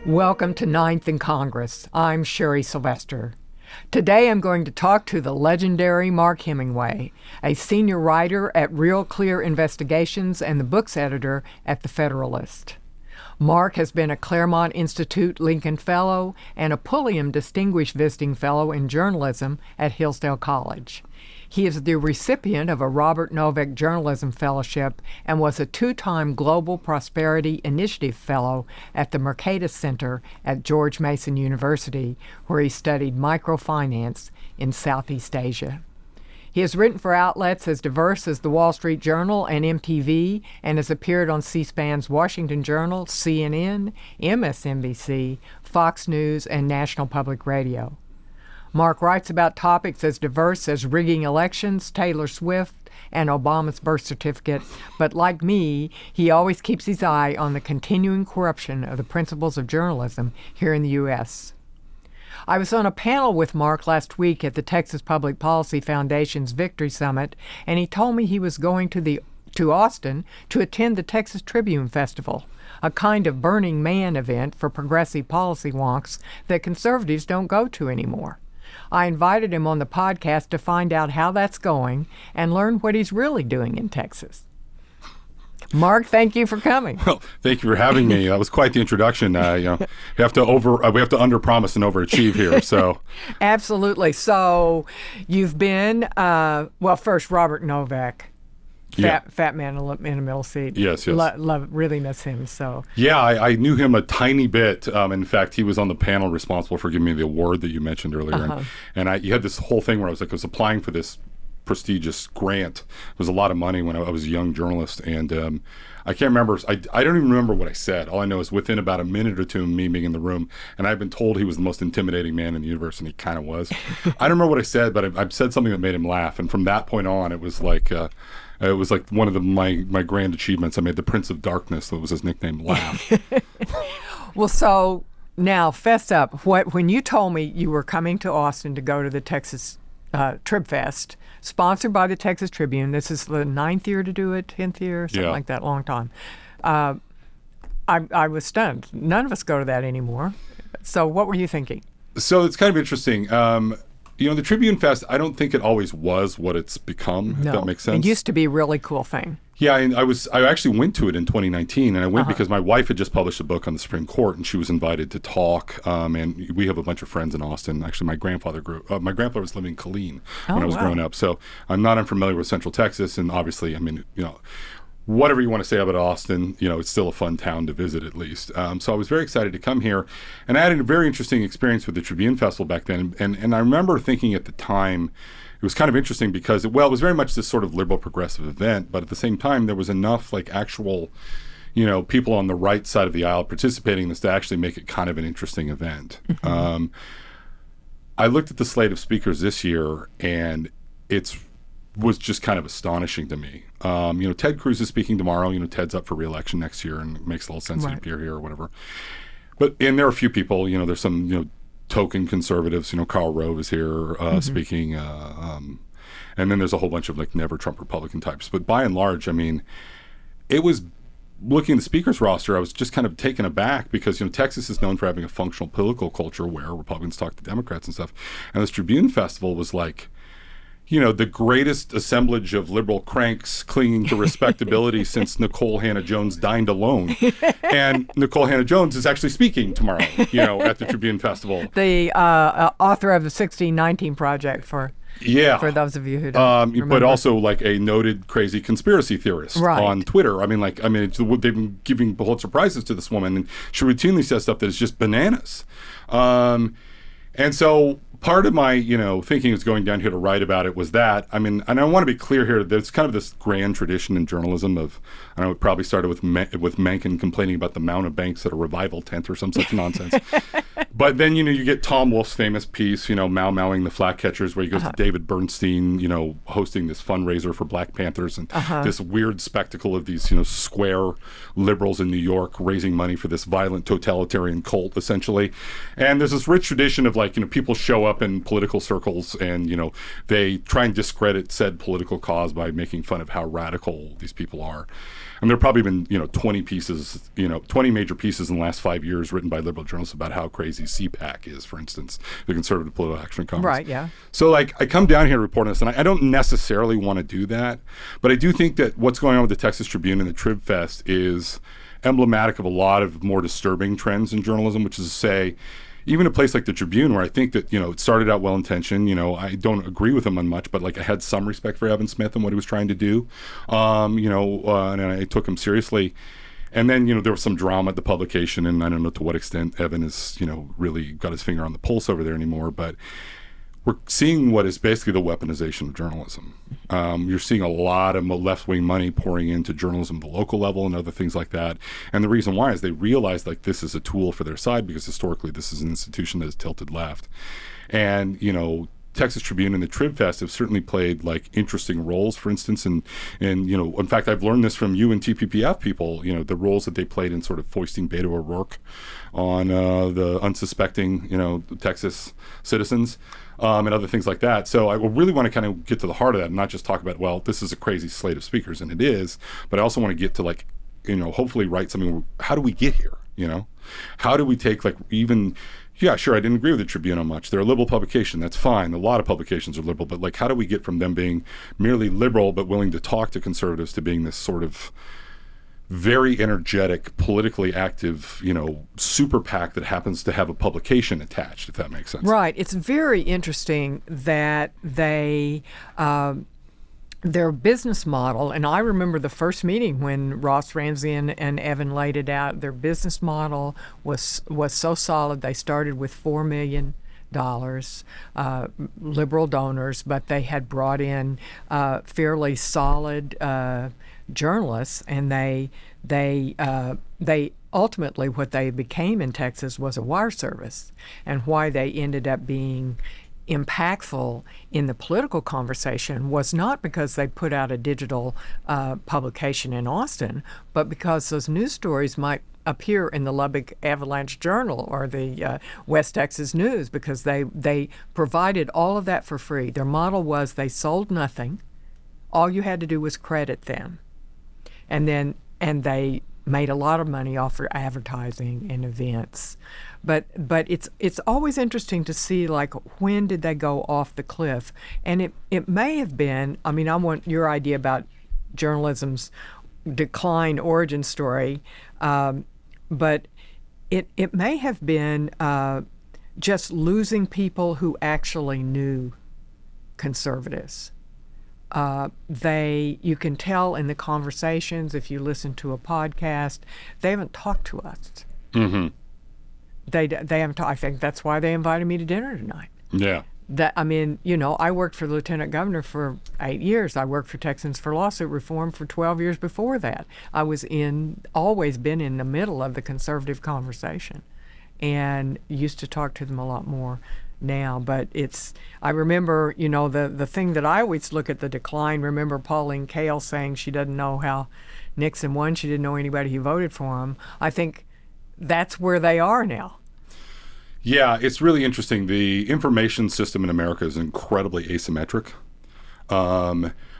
Welcome to Ninth in Congress. I'm Sherry Sylvester. Today I'm going to talk to the legendary Mark Hemingway, a senior writer at Real Clear Investigations and the books editor at The Federalist. Mark has been a Claremont Institute Lincoln Fellow and a Pulliam Distinguished Visiting Fellow in Journalism at Hillsdale College. He is the recipient of a Robert Novick Journalism Fellowship and was a two-time Global Prosperity Initiative Fellow at the Mercatus Center at George Mason University, where he studied microfinance in Southeast Asia. He has written for outlets as diverse as the Wall Street Journal and MTV and has appeared on C-SPAN's Washington Journal, CNN, MSNBC, Fox News, and National Public Radio. Mark writes about topics as diverse as rigging elections, Taylor Swift, and Obama's birth certificate, but like me, he always keeps his eye on the continuing corruption of the principles of journalism here in the U.S. I was on a panel with Mark last week at the Texas Public Policy Foundation's Victory Summit, and he told me he was going to Austin to attend the Texas Tribune Festival, a kind of Burning Man event for progressive policy wonks that conservatives don't go to anymore. I invited him on the podcast to find out how that's going and learn what he's really doing in Texas. Mark, thank you for coming. Well, thank you for having me. That was quite the introduction. We have to underpromise and overachieve here. So, absolutely. So, you've been first Robert Novak. Fat man in a middle seat. Yes. Really miss him. So yeah, I knew him a tiny bit. In fact, he was on the panel responsible for giving me the award that you mentioned earlier. And you had this whole thing where I was applying for this prestigious grant. It was a lot of money when I was a young journalist, and I can't remember. I don't even remember what I said. All I know is within about a minute or two of me being in the room, and I've been told he was the most intimidating man in the universe, and he kind of was. I don't remember what I said, but I said something that made him laugh, and from that point on, it was like one of my grand achievements. I made the Prince of Darkness, that was his nickname, laugh. Well, so now, fess up. When you told me you were coming to Austin to go to the Texas TribFest, sponsored by the Texas Tribune. This is the 9th year to do it, 10th year, something like that, long time. I was stunned. None of us go to that anymore. So what were you thinking? So it's kind of interesting. The Tribune Fest, I don't think it always was what it's become, if that makes sense. It used to be a really cool thing. Yeah, and I actually went to it in 2019, and I went because my wife had just published a book on the Supreme Court, and she was invited to talk. And we have a bunch of friends in Austin. Actually, my grandfather was living in Killeen when I was growing up, so I'm not unfamiliar with Central Texas. And obviously, whatever you want to say about Austin, it's still a fun town to visit at least. So I was very excited to come here, and I had a very interesting experience with the Tribune Festival back then. And I remember thinking at the time, it was kind of interesting because, it was very much this sort of liberal progressive event, but at the same time, there was enough actual, people on the right side of the aisle participating in this to actually make it kind of an interesting event. Mm-hmm. I looked at the slate of speakers this year, and was just kind of astonishing to me. Ted Cruz is speaking tomorrow. Ted's up for re-election next year, and it makes a little sense to appear here or whatever. And there are a few people, there's some, token conservatives, Karl Rove is here speaking, and then there's a whole bunch of never Trump Republican types. But by and large, it was, looking at the speakers roster, I was just kind of taken aback because, Texas is known for having a functional political culture where Republicans talk to Democrats and stuff. And this Tribune Festival was the greatest assemblage of liberal cranks clinging to respectability since Nicole Hannah-Jones dined alone. And Nicole Hannah-Jones is actually speaking tomorrow, at the Tribune Festival. The author of the 1619 Project, for those of you who don't remember. But also a noted crazy conspiracy theorist on Twitter. They've been giving Pulitzer Prizes to this woman, and she routinely says stuff that is just bananas. And so part of my, thinking is going down here to write about it was that, and I want to be clear here, there's kind of this grand tradition in journalism of, I know it probably started with Mencken complaining about the Mount of Banks at a revival tent or some such nonsense. But then, you get Tom Wolfe's famous piece, Mau-Mauing the Flatcatchers, where he goes to David Bernstein, hosting this fundraiser for Black Panthers and this weird spectacle of these, square liberals in New York raising money for this violent totalitarian cult, essentially. And there's this rich tradition of people show up in political circles and, they try and discredit said political cause by making fun of how radical these people are. And there have probably been, 20 pieces, 20 major pieces in the last 5 years written by liberal journalists about how crazy CPAC is, for instance, the Conservative Political Action Congress. Right, yeah. So, I come down here to report on this, and I don't necessarily want to do that, but I do think that what's going on with the Texas Tribune and the TribFest is emblematic of a lot of more disturbing trends in journalism, which is to say, even a place like the Tribune, where I think that, it started out well-intentioned, I don't agree with him on much, but I had some respect for Evan Smith and what he was trying to do, and I took him seriously. And then, there was some drama at the publication, and I don't know to what extent Evan has, really got his finger on the pulse over there anymore, but we're seeing what is basically the weaponization of journalism. You're seeing a lot of left-wing money pouring into journalism at the local level and other things like that. And the reason why is they realize this is a tool for their side, because historically this is an institution that is tilted left. And, Texas Tribune and the TribFest have certainly played interesting roles, for instance, and in fact, I've learned this from you and TPPF people, the roles that they played in sort of foisting Beto O'Rourke on the unsuspecting, Texas citizens. And other things like that. So I really want to kind of get to the heart of that and not just talk about, well, this is a crazy slate of speakers, and it is, but I also want to get to hopefully write something. How do we get here? How do we take yeah, sure, I didn't agree with the Tribune on much. They're a liberal publication. That's fine. A lot of publications are liberal, but how do we get from them being merely liberal but willing to talk to conservatives to being this sort of very energetic, politically active, super PAC that happens to have a publication attached, if that makes sense. Right. It's very interesting that they, their business model, and I remember the first meeting when Ross Ramsey and Evan laid it out, their business model was so solid. They started with $4 million. Liberal donors, but they had brought in fairly solid journalists, and they ultimately, what they became in Texas was a wire service. And why they ended up being impactful in the political conversation was not because they put out a digital publication in Austin, but because those news stories might appear in the Lubbock Avalanche Journal or the West Texas News, because they provided all of that for free. Their model was they sold nothing. All you had to do was credit them. And they made a lot of money off their advertising and events. But it's always interesting to see when did they go off the cliff. And it may have been, I want your idea about journalism's decline origin story, but it may have been just losing people who actually knew conservatives. You can tell in the conversations, if you listen to a podcast, they haven't talked to us. Mm-hmm. They haven't talked. I think that's why they invited me to dinner tonight. Yeah. I worked for the lieutenant governor for 8 years. I worked for Texans for Lawsuit Reform for 12 years before that. I was always been in the middle of the conservative conversation, and used to talk to them a lot more now. But I remember, the thing that I always look at the decline. Remember Pauline Kael saying she doesn't know how Nixon won. She didn't know anybody who voted for him. I think that's where they are now. Yeah, it's really interesting. The information system in America is incredibly asymmetric.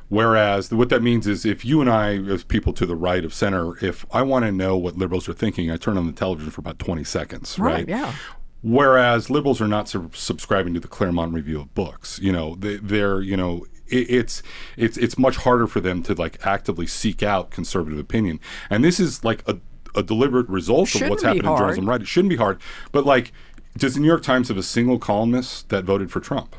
Whereas what that means is if you and I, as people to the right of center, if I want to know what liberals are thinking, I turn on the television for about 20 seconds, right? Yeah. Whereas liberals are not subscribing to the Claremont Review of Books. It's much harder for them to actively seek out conservative opinion. And this is a deliberate result of what's happening in journalism, right? It shouldn't be hard. But does the New York Times have a single columnist that voted for Trump?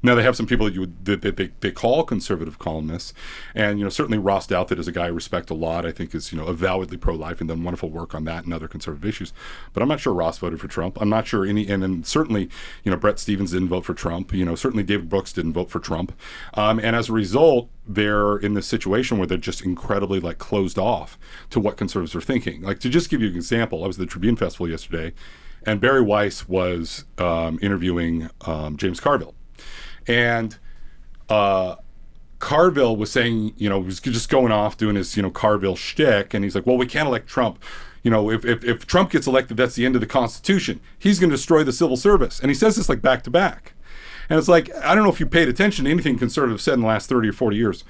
Now, they have some people that they call conservative columnists, and certainly Ross Douthat is a guy I respect a lot. I think is avowedly pro-life and done wonderful work on that and other conservative issues. But I'm not sure Ross voted for Trump. I'm not sure and certainly Bret Stephens didn't vote for Trump. Certainly David Brooks didn't vote for Trump. And as a result, they're in this situation where they're just incredibly closed off to what conservatives are thinking. To just give you an example, I was at the Tribune Festival yesterday. and Barry Weiss was interviewing James Carville. And Carville was saying, was just going off doing his, Carville shtick. And he's like, well, we can't elect Trump. If Trump gets elected, that's the end of the Constitution. He's going to destroy the civil service. And he says this like back to back. And it's like, I don't know if you paid attention to anything conservatives said in the last 30 or 40 years.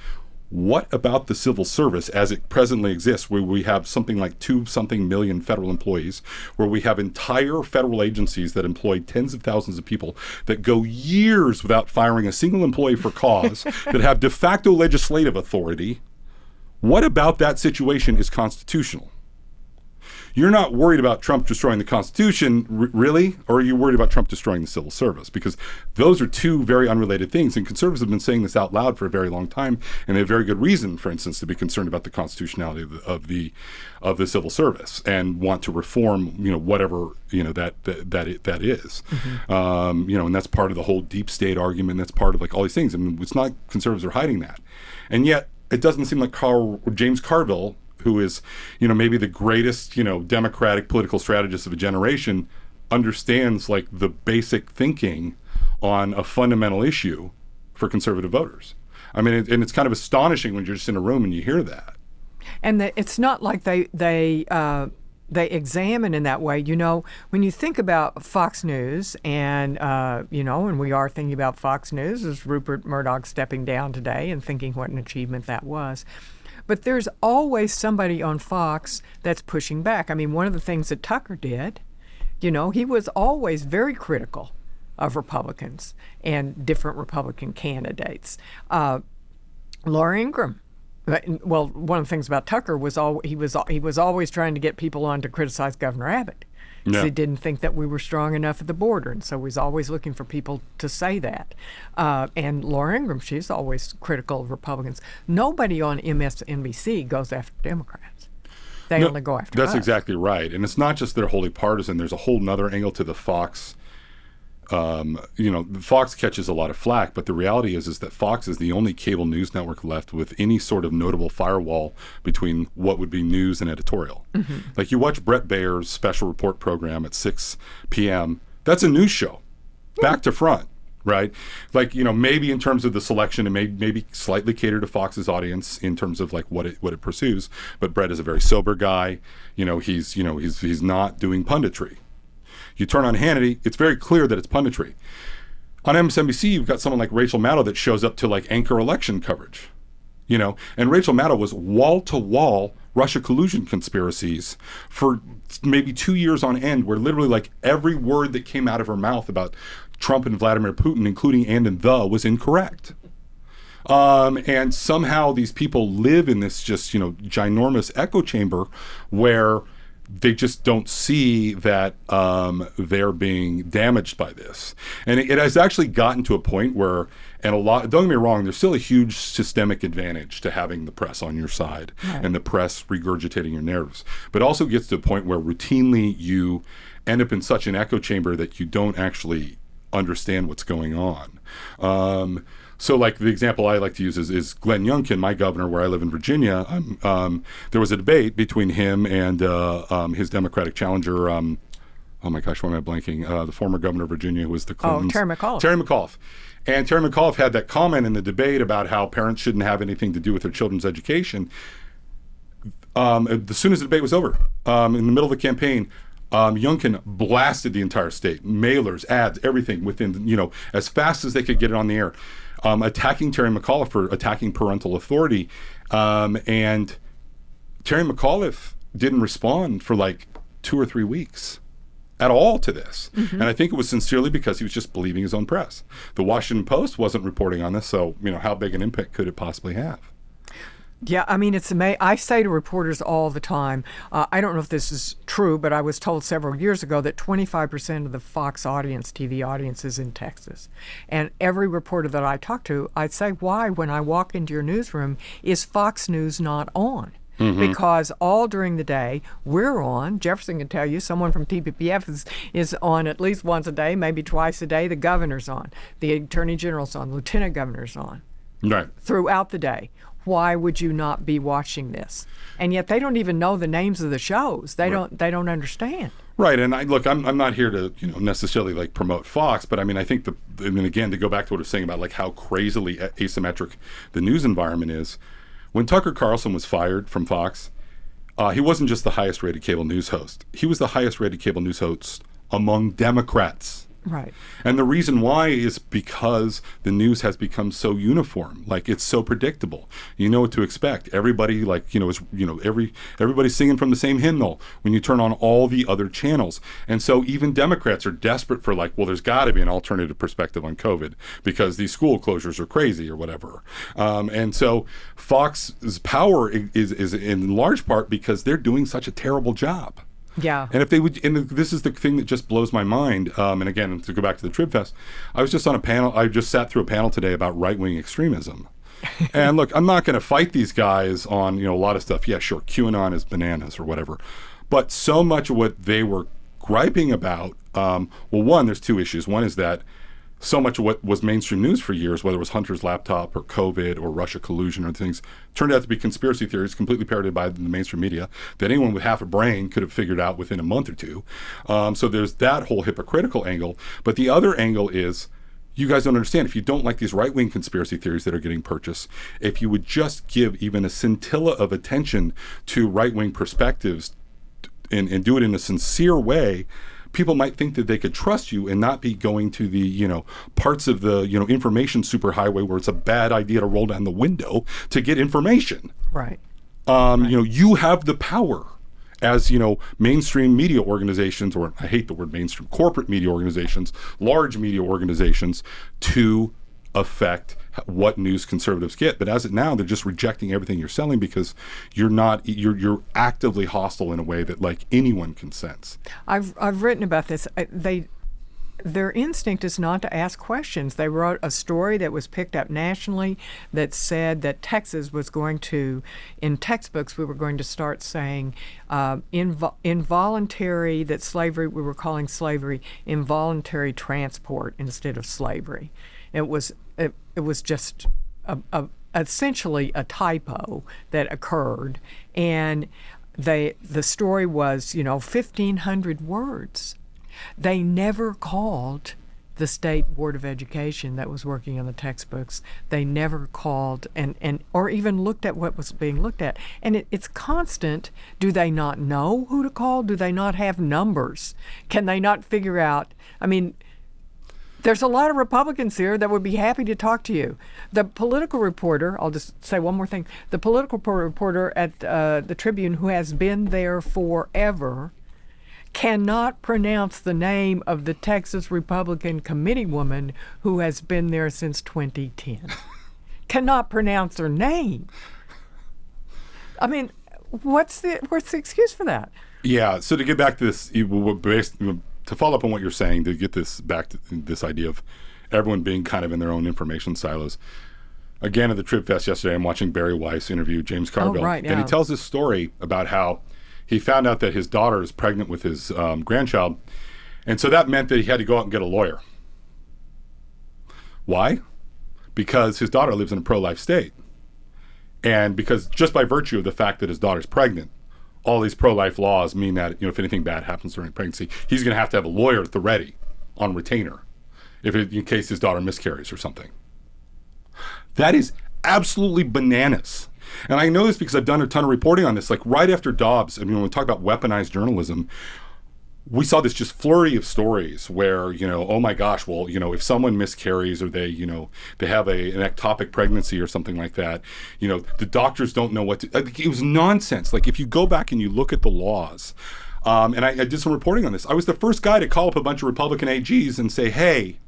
What about the civil service as it presently exists, where we have something like 2-something million federal employees, where we have entire federal agencies that employ tens of thousands of people that go years without firing a single employee for cause, that have de facto legislative authority? What about that situation is constitutional? You're not worried about Trump destroying the Constitution, really? Or are you worried about Trump destroying the civil service? Because those are two very unrelated things. And conservatives have been saying this out loud for a very long time. And they have very good reason, for instance, to be concerned about the constitutionality of the civil service and want to reform, whatever, that is. Mm-hmm. And that's part of the whole deep state argument. That's part of like all these things. I mean, it's not conservatives are hiding that. And yet it doesn't seem like James Carville, who is, maybe the greatest, democratic political strategist of a generation, understands like the basic thinking on a fundamental issue for conservative voters. I mean, and it's kind of astonishing when you're just in a room and you hear that. And it's not like they examine in that way. When you think about Fox News and, and we are thinking about Fox News as Rupert Murdoch stepping down today and thinking what an achievement that was. But there's always somebody on Fox that's pushing back. I mean, one of the things that Tucker did, he was always very critical of Republicans and different Republican candidates. Laura Ingraham. Well, one of the things about Tucker was he was always trying to get people on to criticize Governor Abbott. Yeah. He didn't think that we were strong enough at the border, and so he's always looking for people to say that. And Laura Ingraham, she's always critical of Republicans. Nobody on MSNBC goes after Democrats. They only go after us. That's exactly right. And it's not just they're wholly partisan. There's a whole nother angle to the Fox. Fox catches a lot of flack, but the reality is that Fox is the only cable news network left with any sort of notable firewall between what would be news and editorial. Mm-hmm. Like you watch Brett Bayer's special report program at 6 p.m. That's a news show, back to front, right? Like, maybe in terms of the selection, it maybe slightly cater to Fox's audience in terms of like what it pursues. But Brett is a very sober guy. He's not doing punditry. You turn on Hannity, it's very clear that it's punditry. On MSNBC, you've got someone like Rachel Maddow that shows up to like anchor election coverage, and Rachel Maddow was wall-to-wall Russia collusion conspiracies for maybe 2 years on end, where literally like every word that came out of her mouth about Trump and Vladimir Putin, including and was incorrect. And somehow these people live in this just, ginormous echo chamber where they just don't see that they're being damaged by this. And it has actually gotten to a point where, and don't get me wrong, there's still a huge systemic advantage to having the press on your side, right, and the press regurgitating your narratives. But also gets to a point where routinely you end up in such an echo chamber that you don't actually understand what's going on. So like the example I like to use is Glenn Youngkin, my governor where I live in Virginia. There was a debate between him and his Democratic challenger, oh my gosh, why am I blanking? The former governor of Virginia who was the Clintons. Terry McAuliffe. Terry McAuliffe. And Terry McAuliffe had that comment in the debate about how parents shouldn't have anything to do with their children's education. As soon as the debate was over, in the middle of the campaign, Youngkin blasted the entire state, mailers, ads, everything within, as fast as they could get it on the air. Attacking Terry McAuliffe for attacking parental authority. And Terry McAuliffe didn't respond for like 2 or 3 weeks at all to this. Mm-hmm. And I think it was sincerely because he was just believing his own press. The Washington Post wasn't reporting on this, so, how big an impact could it possibly have? Yeah, I mean, it's amazing. I say to reporters all the time, I don't know if this is true, but I was told several years ago that 25% of the Fox audience, TV audience, is in Texas. And every reporter that I talk to, I'd say, why, when I walk into your newsroom, is Fox News not on? Mm-hmm. Because all during the day, we're on. Jefferson can tell you, someone from TPPF is on at least once a day, maybe twice a day. The governor's on. The attorney general's on. Lieutenant governor's on. Right. Throughout the day. Why would you not be watching this? And yet they don't even know the names of the shows. They don't understand. Right, and I'm not here to necessarily like promote Fox, but I mean I think again to go back to what I was saying about like how crazily asymmetric the news environment is. When Tucker Carlson was fired from Fox, he wasn't just the highest rated cable news host. He was the highest rated cable news host among Democrats. Right. And the reason why is because the news has become so uniform. Like it's so predictable. You know what to expect. Everybody everybody's singing from the same hymnal when you turn on all the other channels. And so even Democrats are desperate for like, well, there's got to be an alternative perspective on COVID because these school closures are crazy or whatever. And so Fox's power is in large part because they're doing such a terrible job. Yeah. And if they would, and this is the thing that just blows my mind. And again, to go back to the TribFest, I was just on a panel. I just sat through a panel today about right-wing extremism. And look, I'm not going to fight these guys on a lot of stuff. Yeah, sure, QAnon is bananas or whatever, but so much of what they were griping about. Well, one, there's two issues. One is that so much of what was mainstream news for years, whether it was Hunter's laptop or COVID or Russia collusion or things, turned out to be conspiracy theories completely parroted by the mainstream media that anyone with half a brain could have figured out within a month or two. So there's that whole hypocritical angle. But the other angle is, you guys don't understand. If you don't like these right-wing conspiracy theories that are getting purchased, if you would just give even a scintilla of attention to right-wing perspectives and do it in a sincere way, people might think that they could trust you and not be going to the, parts of the, information superhighway where it's a bad idea to roll down the window to get information. Right. Right. You have the power as, mainstream media organizations, or I hate the word mainstream, corporate media organizations, large media organizations, to affect what news conservatives get. But as it now, they're just rejecting everything you're selling because you're actively hostile in a way that like anyone can sense. I've written about this. Their instinct is not to ask questions. They wrote a story that was picked up nationally that said that Texas was going to, in textbooks, we were going to start saying involuntary, that slavery, we were calling slavery involuntary transport instead of slavery. It was just essentially a typo that occurred, and the story was 1,500 words. They never called the State Board of Education that was working on the textbooks. They never called and or even looked at what was being looked at. And it's constant. Do they not know who to call? Do they not have numbers? Can they not figure out? I mean, there's a lot of Republicans here that would be happy to talk to you. The political reporter, I'll just say one more thing. The political reporter at the Tribune, who has been there forever, cannot pronounce the name of the Texas Republican committee woman who has been there since 2010. Cannot pronounce her name. I mean, what's the excuse for that? Yeah, so to get back to this, to follow up on what you're saying, to get this back to this idea of everyone being kind of in their own information silos. Again, at the TribFest yesterday, I'm watching Barry Weiss interview James Carville. Oh, right, yeah. And he tells this story about how he found out that his daughter is pregnant with his grandchild. And so that meant that he had to go out and get a lawyer. Why? Because his daughter lives in a pro-life state. And because just by virtue of the fact that his daughter's pregnant, all these pro-life laws mean that, if anything bad happens during pregnancy, he's going to have a lawyer at the ready on retainer in case his daughter miscarries or something. That is absolutely bananas. And I know this because I've done a ton of reporting on this. Like right after Dobbs, when we talk about weaponized journalism, we saw this just flurry of stories where, oh my gosh, well, if someone miscarries or they, they have an ectopic pregnancy or something like that, the doctors don't know what to, it was nonsense. Like if you go back and you look at the laws, and I did some reporting on this, I was the first guy to call up a bunch of Republican AGs and say, hey,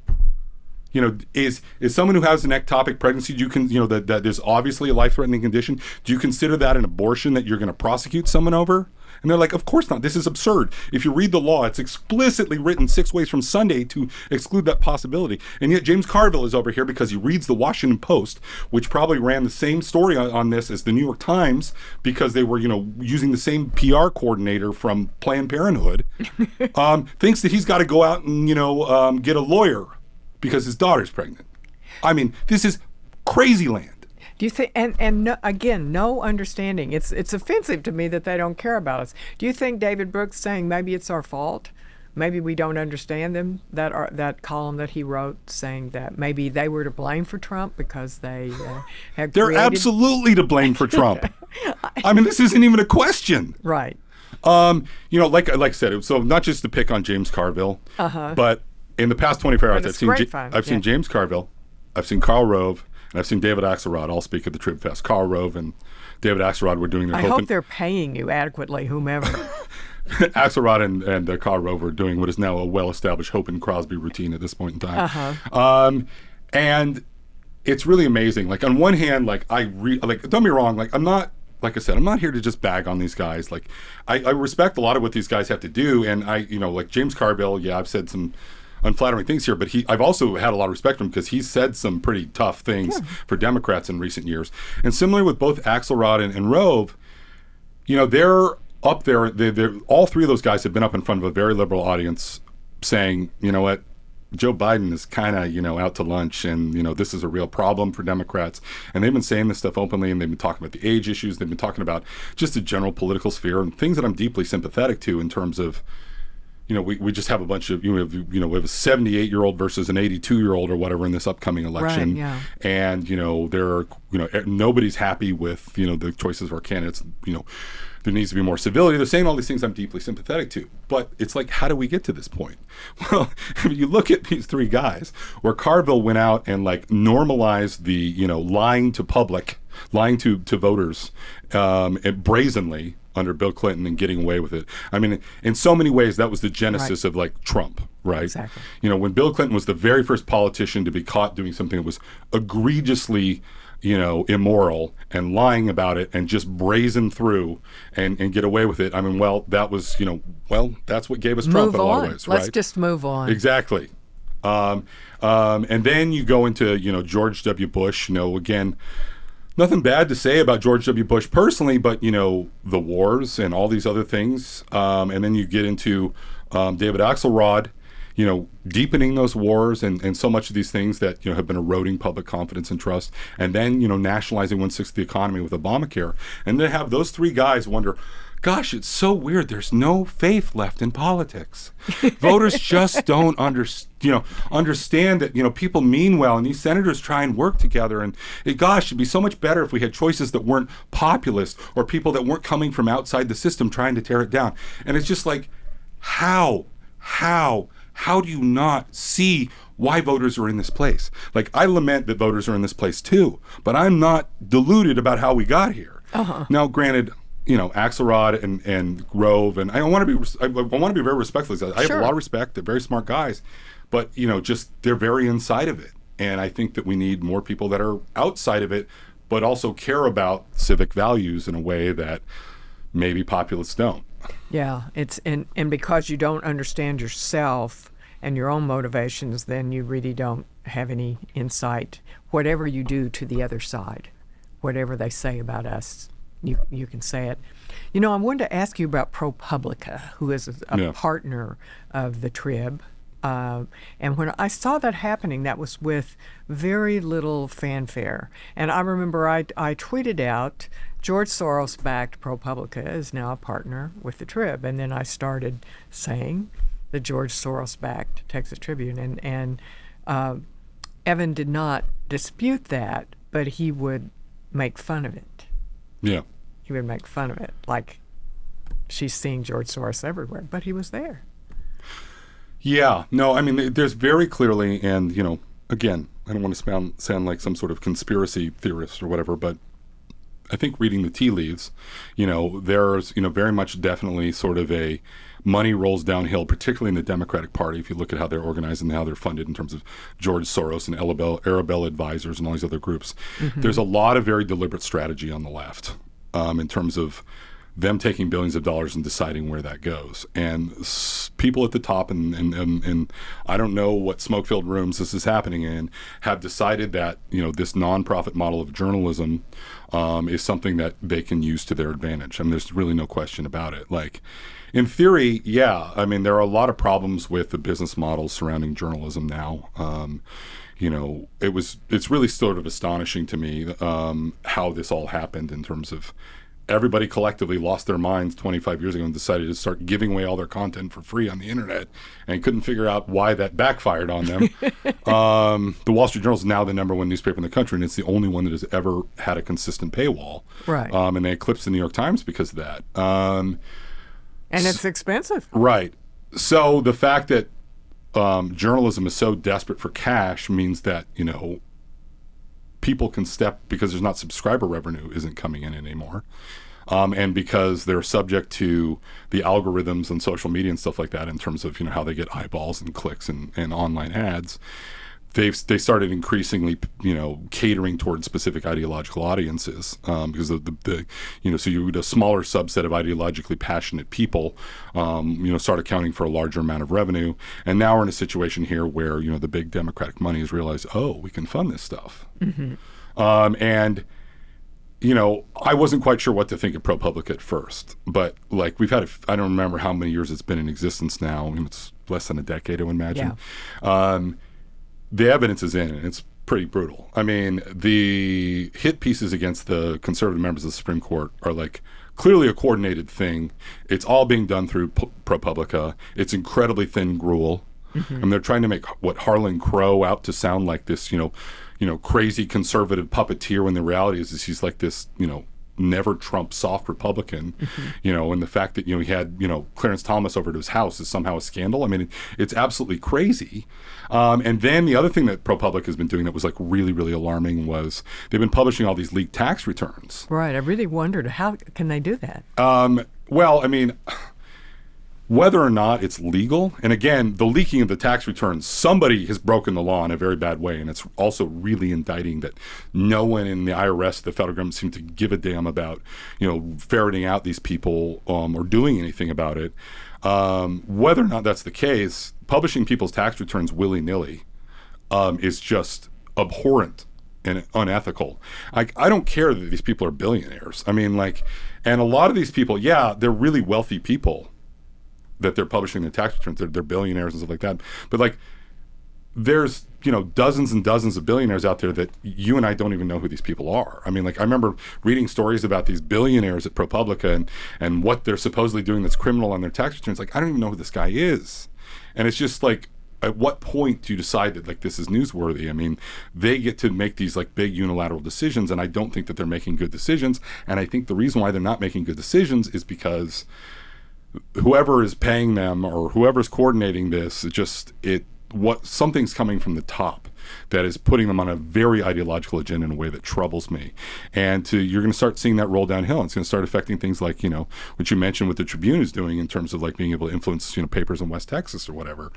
is someone who has an ectopic pregnancy, that there's obviously a life-threatening condition, do you consider that an abortion that you're going to prosecute someone over? And they're like, of course not. This is absurd. If you read the law, it's explicitly written 6 ways from Sunday to exclude that possibility. And yet James Carville is over here because he reads the Washington Post, which probably ran the same story on this as the New York Times because they were, using the same PR coordinator from Planned Parenthood, thinks that he's got to go out and, get a lawyer because his daughter's pregnant. I mean, this is crazy land. Do you think, and no, again, no understanding. It's offensive to me that they don't care about us. Do you think David Brooks saying maybe it's our fault? Maybe we don't understand them, that column that he wrote saying that maybe they were to blame for Trump because they had They're created... absolutely to blame for Trump. I mean, this isn't even a question. Right. Like I said, so not just to pick on James Carville, but in the past 24 hours, I've seen James Carville, I've seen Karl Rove, and I've seen David Axelrod all speak at the TribFest. Karl Rove and David Axelrod were doing their I hope they're paying you adequately, whomever. Axelrod and Karl Rove are doing what is now a well-established Hope and Crosby routine at this point in time. And it's really amazing. Like, on one hand, like, don't get me wrong, like, I'm not, like I said, I'm not here to just bag on these guys. Like, I respect a lot of what these guys have to do, and like James Carville, I've said some unflattering things here, but I've also had a lot of respect for him because he's said some pretty tough things for Democrats in recent years. And similarly with both Axelrod and Rove, they're up there. They're all three of those guys have been up in front of a very liberal audience saying, you know what, Joe Biden is kind of, out to lunch, and, this is a real problem for Democrats. And they've been saying this stuff openly, and they've been talking about the age issues. They've been talking about just the general political sphere and things that I'm deeply sympathetic to in terms of, we just have a bunch of, we have a 78-year-old versus an 82-year-old or whatever in this upcoming election. Right, yeah. And, there are, nobody's happy with, the choices of our candidates. There needs to be more civility. They're saying all these things I'm deeply sympathetic to. But it's like, how do we get to this point? Well, you look at these three guys where Carville went out and like normalized the, lying to public, lying to voters brazenly under Bill Clinton and getting away with it. I mean, in so many ways, that was the genesis of like Trump, right? Exactly. When Bill Clinton was the very first politician to be caught doing something that was egregiously immoral and lying about it and just brazen through and get away with it. I mean, that was, that's what gave us Trump in a lot of ways, right? Let's just move on. Exactly. And then you go into, George W. Bush, again, nothing bad to say about George W. Bush personally, but, the wars and all these other things. And then you get into David Axelrod, deepening those wars and so much of these things that, have been eroding public confidence and trust. And then, nationalizing 1/6 of the economy with Obamacare. And then have those three guys wonder, gosh, it's so weird. There's no faith left in politics. Voters just don't understand that, people mean well and these senators try and work together. And it'd be so much better if we had choices that weren't populist or people that weren't coming from outside the system trying to tear it down. And it's just like, how do you not see why voters are in this place? Like, I lament that voters are in this place too, but I'm not deluded about how we got here. Now, granted, Axelrod and Grove, and I want to be very respectful of these guys. I have a lot of respect. They're very smart guys, but just they're very inside of it. And I think that we need more people that are outside of it, but also care about civic values in a way that maybe populists don't. Yeah, it's and because you don't understand yourself and your own motivations, then you really don't have any insight. Whatever you do to the other side, whatever they say about us, you can say it. I wanted to ask you about ProPublica, who is a partner of the Trib. And when I saw that happening, that was with very little fanfare. And I remember I tweeted out, George Soros-backed ProPublica is now a partner with the Trib. And then I started saying the George Soros-backed Texas Tribune. And Evan did not dispute that, but he would make fun of it. Yeah. He would make fun of it, like she's seeing George Soros everywhere, but he was there. Yeah. No, I mean, there's very clearly, and, again, I don't want to sound like some sort of conspiracy theorist or whatever, but I think reading the tea leaves, there's, very much definitely sort of a money rolls downhill, particularly in the Democratic Party. If you look at how they're organized and how they're funded in terms of George Soros and Arabella Advisors and all these other groups, there's a lot of very deliberate strategy on the left in terms of them taking billions of dollars and deciding where that goes. And people at the top, and I don't know what smoke-filled rooms this is happening in, have decided that, this nonprofit model of journalism is something that they can use to their advantage. I mean, there's really no question about it. Like, in theory, yeah, I mean, there are a lot of problems with the business models surrounding journalism now. it's really sort of astonishing to me how this all happened in terms of everybody collectively lost their minds 25 years ago and decided to start giving away all their content for free on the internet and couldn't figure out why that backfired on them. The Wall Street Journal is now the #1 newspaper in the country, and it's the only one that has ever had a consistent paywall. Right. And they eclipsed the New York Times because of that. And it's expensive. Right. So the fact that journalism is so desperate for cash means that, people can step, because there's not subscriber revenue isn't coming in anymore. And because they're subject to the algorithms and social media and stuff like that in terms of, how they get eyeballs and clicks and online ads, they started increasingly, catering towards specific ideological audiences because of the so you would a smaller subset of ideologically passionate people, start accounting for a larger amount of revenue. And now we're in a situation here where, the big Democratic money has realized, we can fund this stuff. Mm-hmm. And I wasn't quite sure what to think of ProPublica at first, but we've had, I don't remember how many years it's been in existence now. It's less than a decade, I would imagine. Yeah. The evidence is in, and it's pretty brutal. I mean, the hit pieces against the conservative members of the Supreme Court are clearly a coordinated thing. It's all being done through ProPublica. It's incredibly thin gruel. Mm-hmm. And they're trying to make what Harlan Crow out to sound like this, crazy conservative puppeteer, when the reality is he's like this, never Trump soft Republican, mm-hmm. And the fact that, he had, Clarence Thomas over to his house is somehow a scandal. I mean, it's absolutely crazy. And then the other thing that ProPublica has been doing that was really, really alarming was they've been publishing all these leaked tax returns. Right. I really wondered, how can they do that? Well, I mean, whether or not it's legal, and again, the leaking of the tax returns, somebody has broken the law in a very bad way, and it's also really indicting that no one in the IRS, the federal government, seemed to give a damn about, ferreting out these people or doing anything about it. Whether or not that's the case, publishing people's tax returns willy-nilly is just abhorrent and unethical. I don't care that these people are billionaires. I mean, and a lot of these people, they're really wealthy people that they're publishing their tax returns. They're billionaires and stuff like that. But there's, dozens and dozens of billionaires out there that you and I don't even know who these people are. I mean, I remember reading stories about these billionaires at ProPublica and what they're supposedly doing that's criminal on their tax returns. I don't even know who this guy is. And it's just at what point do you decide that this is newsworthy? I mean, they get to make these big unilateral decisions, and I don't think that they're making good decisions. And I think the reason why they're not making good decisions is because whoever is paying them or whoever's coordinating this, something's coming from the top that is putting them on a very ideological agenda in a way that troubles me. And you're going to start seeing that roll downhill. It's going to start affecting things like, what you mentioned what the Tribune is doing in terms of being able to influence, papers in West Texas or whatever.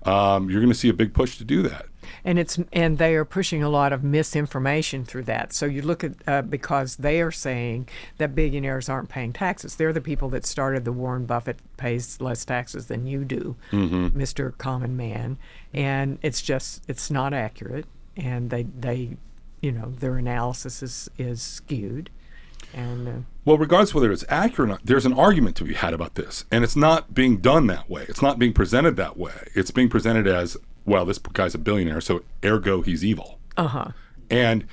You're going to see a big push to do that. And they are pushing a lot of misinformation through that. So you look at because they are saying that billionaires aren't paying taxes. They're the people that started the Warren Buffett pays less taxes than you do, mm-hmm. Mr. Common Man. And it's not accurate. And they their analysis is skewed. And well, regardless of whether it's accurate or not, there's an argument to be had about this. And it's not being done that way. It's not being presented that way. It's being presented as, well, this guy's a billionaire, so ergo he's evil. Uh-huh. And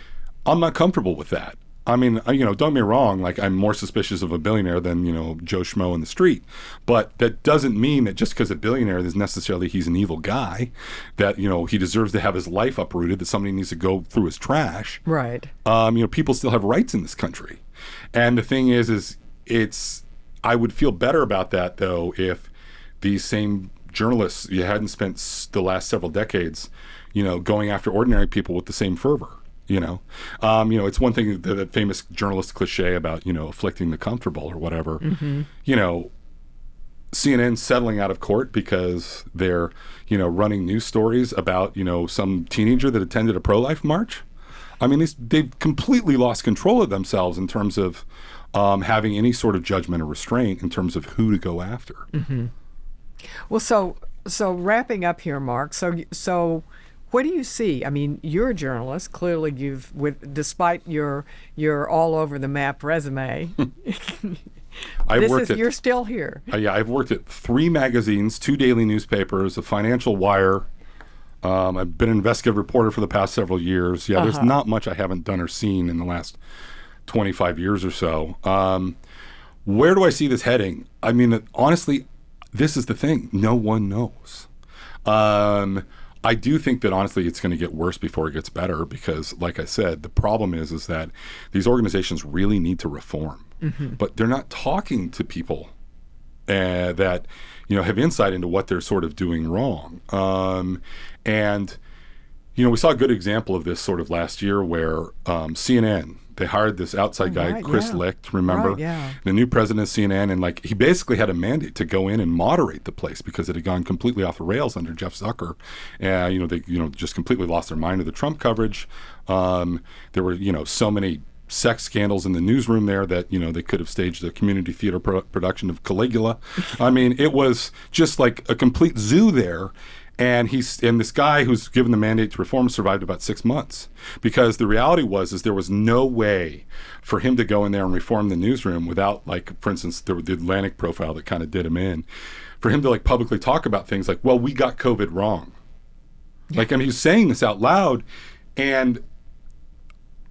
I'm not comfortable with that. I mean, don't get me wrong, I'm more suspicious of a billionaire than, Joe Schmo in the street. But that doesn't mean that just because a billionaire is necessarily he's an evil guy, that, he deserves to have his life uprooted, that somebody needs to go through his trash. Right. People still have rights in this country. And the thing is I would feel better about that, though, if these same journalists, you hadn't spent the last several decades, going after ordinary people with the same fervor. It's one thing, that famous journalist cliche about, afflicting the comfortable or whatever. Mm-hmm. CNN settling out of court because they're, running news stories about, some teenager that attended a pro-life march. I mean, they've completely lost control of themselves in terms of having any sort of judgment or restraint in terms of who to go after. Mm-hmm. Well, so wrapping up here, Mark. So what do you see? I mean, you're a journalist. Clearly, despite your all over the map resume, you're still here. I've worked at 3 magazines, 2 daily newspapers, a Financial Wire, I've been an investigative reporter for the past several years. Yeah, there's not much I haven't done or seen in the last 25 years or so. Where do I see this heading? I mean, honestly, this is the thing. No one knows. I do think that honestly it's going to get worse before it gets better because, like I said, the problem is that these organizations really need to reform, but they're not talking to people that have insight into what they're sort of doing wrong. And we saw a good example of this sort of last year where CNN. They hired this outside guy, Chris Licht, remember? Right, yeah. The new president of CNN, and he basically had a mandate to go in and moderate the place because it had gone completely off the rails under Jeff Zucker. They just completely lost their mind to the Trump coverage. There were, so many sex scandals in the newsroom there that, they could have staged a community theater production of Caligula. I mean, it was just like a complete zoo there. And this guy who's given the mandate to reform survived about 6 months because the reality is there was no way for him to go in there and reform the newsroom without, for instance, the Atlantic profile that kind of did him in, for him to publicly talk about things like, well, we got COVID wrong. He's saying this out loud, and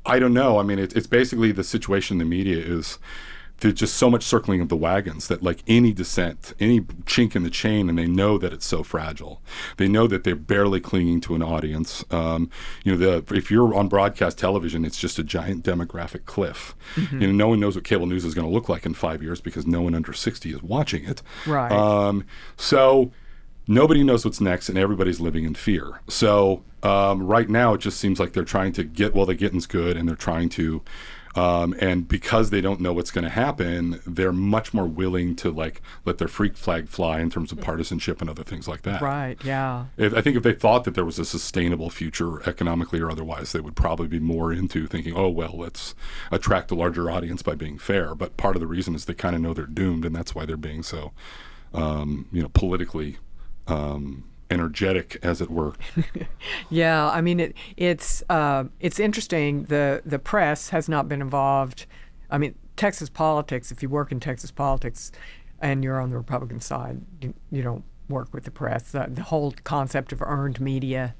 I don't know. I mean, it's basically the situation in the media is there's just so much circling of the wagons that any dissent, any chink in the chain, and they know that it's so fragile. They know that they're barely clinging to an audience. If you're on broadcast television, it's just a giant demographic cliff. No one knows what cable news is going to look like in 5 years because no one under 60 is watching it. Right. So nobody knows what's next, and everybody's living in fear. So right now, it just seems like they're trying to get, the getting's good, and they're trying to and because they don't know what's going to happen, they're much more willing to let their freak flag fly in terms of partisanship and other things like that. Right, yeah. I think if they thought that there was a sustainable future economically or otherwise, they would probably be more into thinking, oh, well, let's attract a larger audience by being fair. But part of the reason is they kind of know they're doomed, and that's why they're being so, politically energetic, as it were. Yeah, I mean, it's interesting. The press has not been involved. I mean, Texas politics, if you work in Texas politics and you're on the Republican side, you don't work with the press. The whole concept of earned media,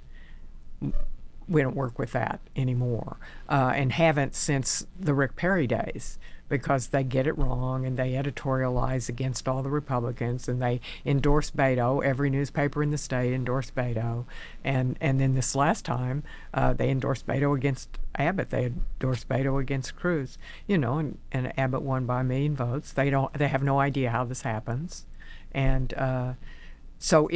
we don't work with that anymore, and haven't since the Rick Perry days, because they get it wrong and they editorialize against all the Republicans and they endorse Beto. Every newspaper in the state endorsed Beto. And then this last time, they endorsed Beto against Abbott. They endorsed Beto against Cruz. And Abbott won by 1 million votes. They have no idea how this happens. And so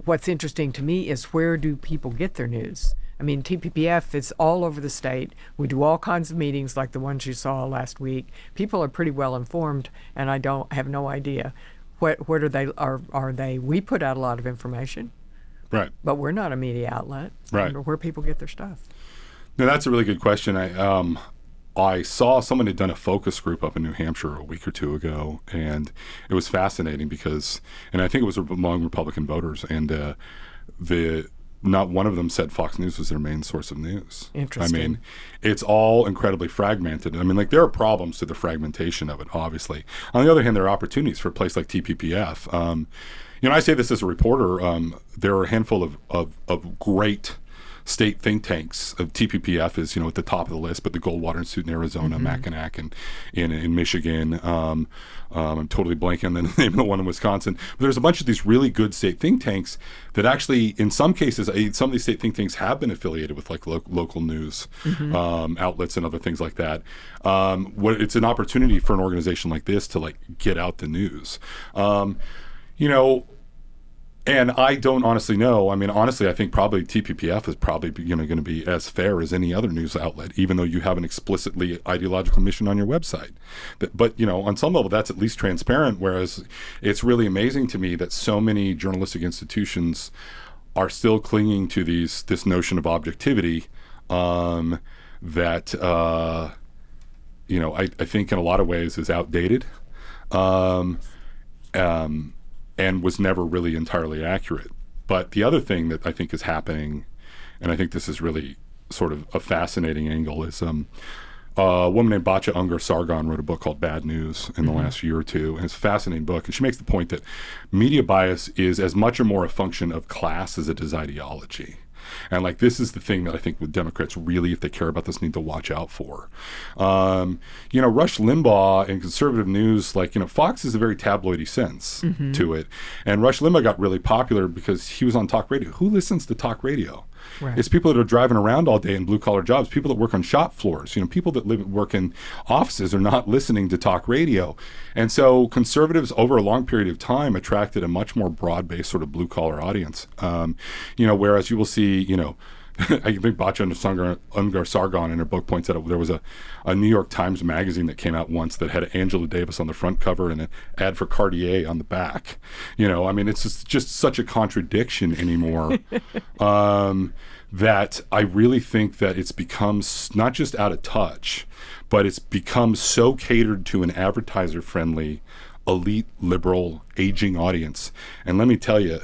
what's interesting to me is, where do people get their news? I mean, TPPF is all over the state. We do all kinds of meetings like the ones you saw last week. People are pretty well informed, and I have no idea what are they. We put out a lot of information, right? But we're not a media outlet. Right. I wonder where people get their stuff. No, that's a really good question. I saw someone had done a focus group up in New Hampshire a week or two ago, and it was fascinating and I think it was among Republican voters, and not one of them said Fox News was their main source of news. Interesting. I mean, it's all incredibly fragmented. I mean, there are problems to the fragmentation of it, obviously. On the other hand, there are opportunities for a place like TPPF. I say this as a reporter. There are a handful of great state think tanks. TPPF is, at the top of the list, but the Goldwater Institute in Arizona, Mackinac in Michigan. I'm totally blanking on the name of the one in Wisconsin. But there's a bunch of these really good state think tanks that actually, in some cases, some of these state think tanks have been affiliated with local news outlets and other things like that. It's an opportunity for an organization like this to get out the news. And I don't honestly know. I mean, honestly, I think probably TPPF is probably going to be as fair as any other news outlet, even though you have an explicitly ideological mission on your website. But on some level, that's at least transparent, whereas it's really amazing to me that so many journalistic institutions are still clinging to this notion of objectivity that, I think in a lot of ways is outdated. And was never really entirely accurate. But the other thing that I think is happening, and I think this is really sort of a fascinating angle, is A woman named Batya Ungar Sargon wrote a book called Bad News in the last year or two, and it's a fascinating book. And she makes the point that media bias is as much or more a function of class as it is ideology. And like, this is the thing that I think with Democrats really, if they care about this, need to watch out for. Rush Limbaugh and conservative news, Fox is a very tabloidy sense to it. And Rush Limbaugh got really popular because he was on talk radio. Who listens to talk radio? Right. It's people that are driving around all day in blue-collar jobs, people that work on shop floors. People that work in offices are not listening to talk radio. And so conservatives, over a long period of time, attracted a much more broad-based sort of blue-collar audience. Whereas you will see, I think Batya Ungar Sargon in her book points out there was a New York Times magazine that came out once that had Angela Davis on the front cover and an ad for Cartier on the back. It's just such a contradiction anymore that I really think that it's become not just out of touch, but it's become so catered to an advertiser-friendly, elite, liberal, aging audience. And let me tell you,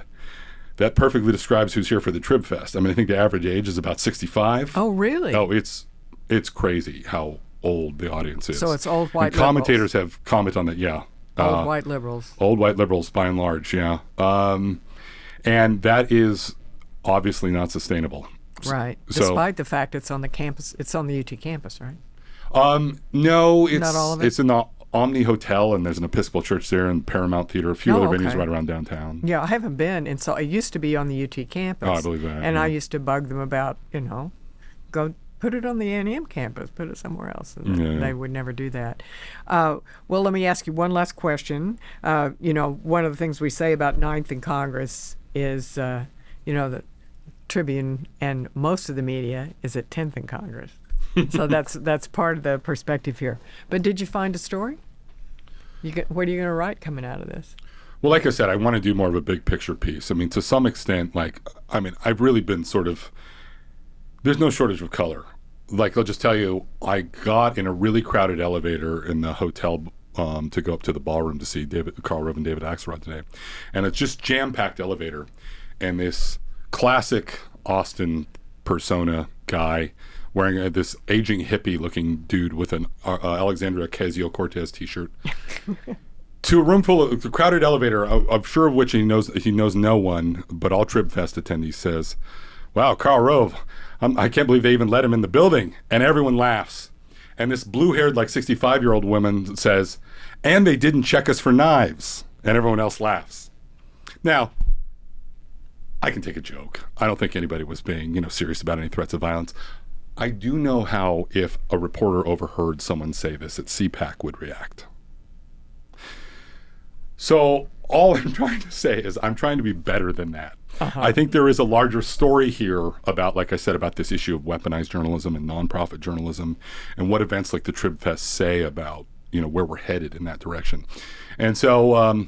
that perfectly describes who's here for the TribFest. I think the average age is about 65. Oh, really? Oh, it's crazy how old the audience is. So it's old white liberals. Commentators have commented on that, yeah. Old white liberals. Old white liberals, by and large, yeah. And that is obviously not sustainable. Right. Despite the fact it's on the campus, it's on the UT campus, right? No, it's not all of it? It's in the Omni Hotel, and there's an Episcopal church there, and Paramount Theater, a few other venues right around downtown. Yeah, I haven't been, and so it used to be on the UT campus. Oh, I believe that. And I used to bug them about, go put it on the A&M campus, put it somewhere else. And they would never do that. Well, let me ask you one last question. One of the things we say about Ninth in Congress is, the Tribune and most of the media is at 10th in Congress. So that's part of the perspective here. But did you find a story? What are you going to write coming out of this? Well, like I said, I want to do more of a big picture piece. To some extent, I've really been there's no shortage of color. I'll just tell you, I got in a really crowded elevator in the hotel to go up to the ballroom to see Karl Rove and David Axelrod today. And it's just jam-packed elevator. And this classic Austin persona guy wearing this aging hippie-looking dude with an Alexandria Ocasio-Cortez T-shirt to a room full of a crowded elevator. I'm sure of which he knows no one, but all TribFest attendees says, "Wow, Karl Rove, I can't believe they even let him in the building," and everyone laughs. And this blue-haired, 65-year-old woman says, "And they didn't check us for knives," and everyone else laughs. Now, I can take a joke. I don't think anybody was being, serious about any threats of violence. I do know how, if a reporter overheard someone say this, that CPAC would react. So all I'm trying to say is I'm trying to be better than that. I think there is a larger story here about, like I said, about this issue of weaponized journalism and nonprofit journalism and what events like the TribFest say about, where we're headed in that direction. And so,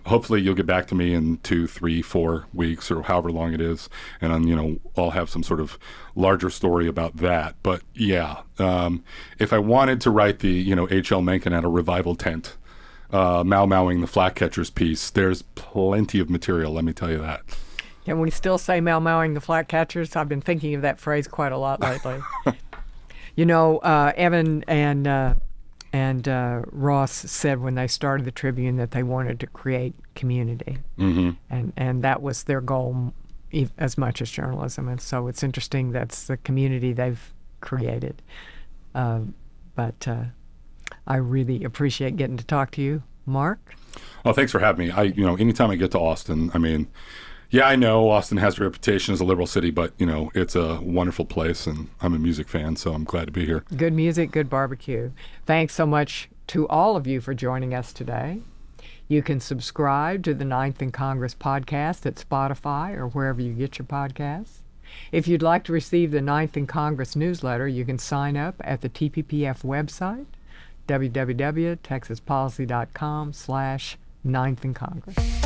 hopefully you'll get back to me in 2, 3, 4 weeks or however long it is. And, I'll have some sort of larger story about that. But yeah, if I wanted to write the, H.L. Mencken at a revival tent, Mau-Mauing the Flatcatchers piece, there's plenty of material, let me tell you that. Can we still say Mau-Mauing the Flatcatchers? I've been thinking of that phrase quite a lot lately. Evan and Ross said when they started the Tribune that they wanted to create community. Mm-hmm. And that was their goal as much as journalism. And so it's interesting that's the community they've created. But I really appreciate getting to talk to you, Mark. Well, thanks for having me. Anytime I get to Austin, yeah, I know Austin has a reputation as a liberal city, but, it's a wonderful place, and I'm a music fan, so I'm glad to be here. Good music, good barbecue. Thanks so much to all of you for joining us today. You can subscribe to the Ninth in Congress podcast at Spotify or wherever you get your podcasts. If you'd like to receive the Ninth in Congress newsletter, you can sign up at the TPPF website, www.texaspolicy.com/9th in Congress.